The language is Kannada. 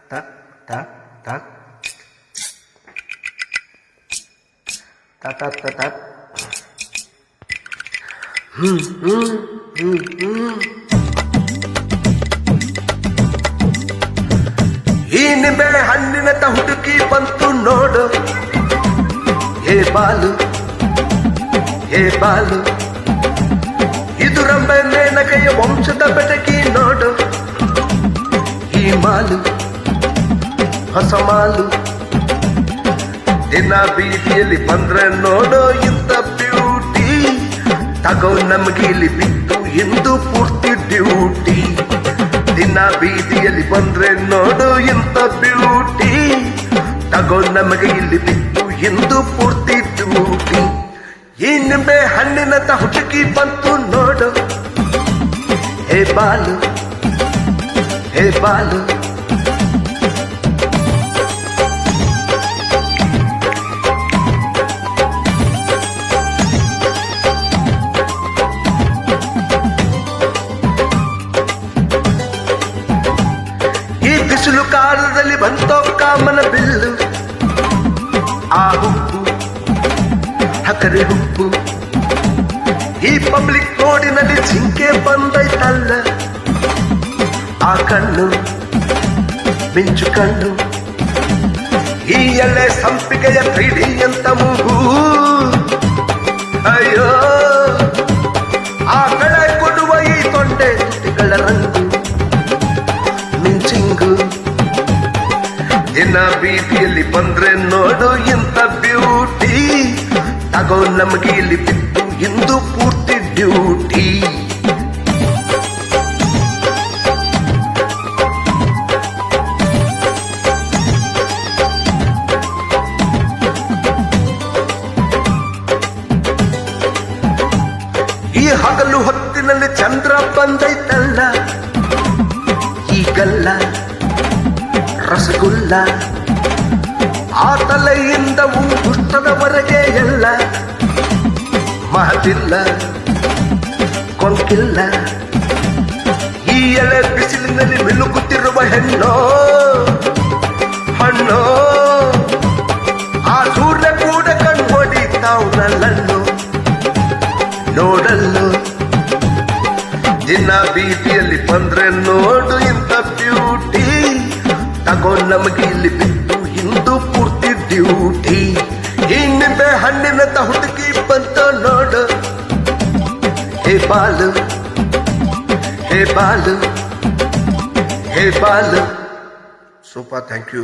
tak tak tak tak tak tak tak ಈ ನಿಂಬೆ ಹಣ್ಣಿನಂತ ಹುಡುಕಿ ಬಂತು ನೋಡು ಹೇ ಬಾಲು ಹೇ ಬಾಲು ಇದು ರಂಬೆ ಮೇನಕೆಯ ವಂಶದ ಬೆಟಕಿ ನೋಡು ಈ ಮಾಲು ಹೊಸ ಮಾಲು ದಿನ ಬೀದಿಯಲ್ಲಿ ಬಂದ್ರೆ ನೋಡೋ ಇಂಥ ಬ್ಯೂಟಿ ತಗೋ ನಮ್ಗೆ ಇಲ್ಲಿ ಬಿತ್ತು ಎಂದು ಪೂರ್ತಿ ಡ್ಯೂಟಿ ದಿನ ಬೀದಿಯಲ್ಲಿ ಬಂದ್ರೆ ನೋಡು ಇಂಥ ಬ್ಯೂಟಿ ತಗೋ ನಮಗೆ ಇಲ್ಲಿ ಬಿತ್ತು ಎಂದು ಪೂರ್ತಿ ಡ್ಯೂಟಿ ಈ ನಿಂಬೆ ಹಣ್ಣಿನಂತ ಹುಡುಕಿ ಬಂತು ನೋಡು ಹೇ ಬಾಲು ಹೇ ಬಾಲು ಬಿಸಿಲು ಕಾಲದಲ್ಲಿ ಬಂತೋ ಕಾಮನ ಬಿಲ್ಲು ಆ ಹುಪ್ಪು ಹಕರೆ ಹುಪ್ಪು ಈ ಪಬ್ಲಿಕ್ ರೋಡಿನಲ್ಲಿ ಜಿಂಕೆ ಬಂದೈತಲ್ಲ ಆ ಕಣ್ಣು ಮಿಂಚು ಕಣ್ಣು ಈ ಎಳೆ ಸಂಪಿಗೆಯ ಕ್ರೀಡಿ ಅಂತ ಮೂಗು ಅಯ್ಯೋ ಆ ಕಳೆ ಕೊಡುವ ಈ ತೊಂಡೆ ತುಟಿಗಳ ರಂಗು ಮಿಂಚಿಂಗು ದಿನ ಬೀದಿಯಲ್ಲಿ ಬಂದ್ರೆ ನೋಡು ಇಂಥ ಬ್ಯೂಟಿ ತಗೋ ನಮಗೆ ಇಲ್ಲಿ ಬಿತ್ತು ಎಂದು ಪೂರ್ತಿ ಡ್ಯೂಟಿ ಈ ಹಗಲು ಹೊತ್ತಿನಲ್ಲಿ ಚಂದ್ರ ಬಂದೈತಲ್ಲ ಈಗಲ್ಲ ರಸಗುಲ್ಲ ಆ ತಲೆಯಿಂದ ದುಷ್ಟದವರೆಗೆ ಎಲ್ಲ ಮಾತಿಲ್ಲ ಕೊಂಕಿಲ್ಲ ಈ ಎಳೆ ಬಿಸಿಲಿನಲ್ಲಿ ಮಿನುಗುತ್ತಿರುವ ಹೆಣ್ಣೋ ಹಣ್ಣೋ ಆ ಸೂರ್ಯ ಕೂಡ ಕಣ್ಮೊಡಿತಾವ್ನಲ್ಲನ್ನು ನೋಡಲ್ಲು ದಿನ ಬೀದಿಯಲ್ಲಿ ಬಂದ್ರೆ ನೋಡು ಇಂಥ ಬ್ಯೂಟಿ ತಗೋ ನಮಗೆ ಇಲ್ಲಿ ಬಿತ್ತು ಇಂದು ಪೂರ್ತಿ ಡ್ಯೂಟಿ ಈ ನಿಂಬೆ ಹಣ್ಣಿನಂತ ಹುಡುಕಿ ಬಂತ ನೋಡು ಹೇ ಬಾಲು ಹೇ ಬಾಲು ಹೇ ಬಾಲು ಸೂಪರ್ ಥ್ಯಾಂಕ್ ಯು